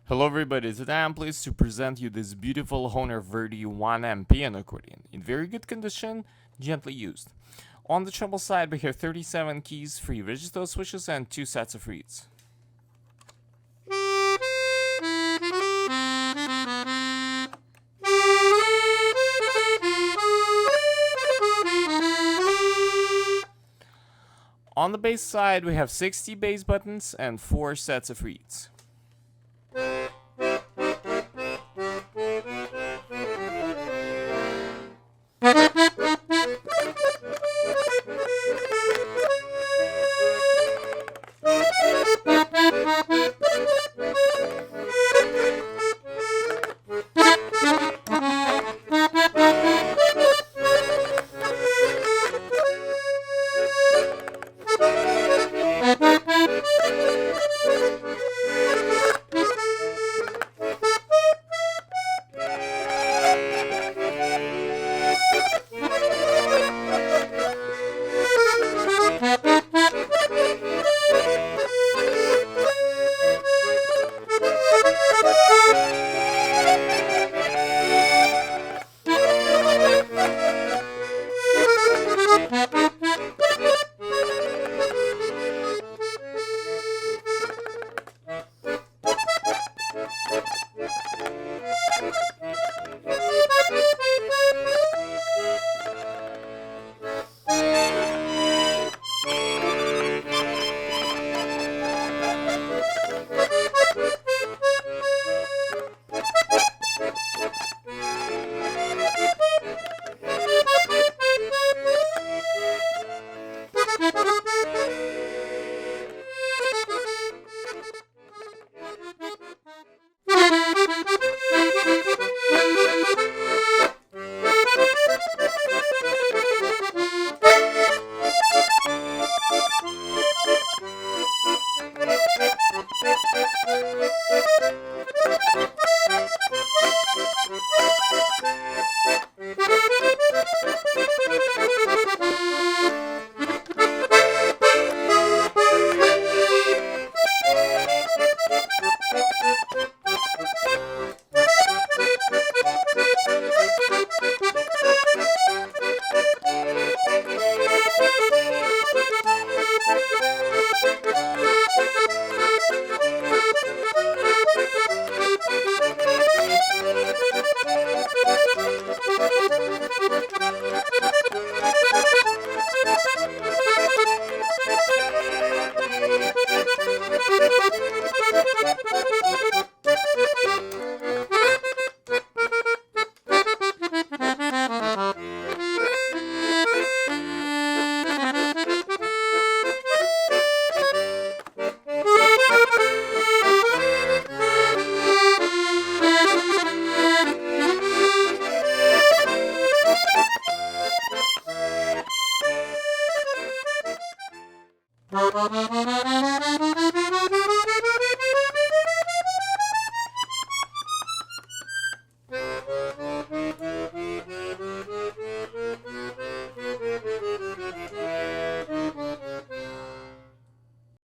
Hello everybody, today I'm pleased to present you this beautiful Hohner Verdi IM piano accordion, in very good condition, gently used. On the treble side we have 37 keys, 3 register switches and 2 sets of reeds. On the bass side we have 60 bass buttons and 4 sets of reeds.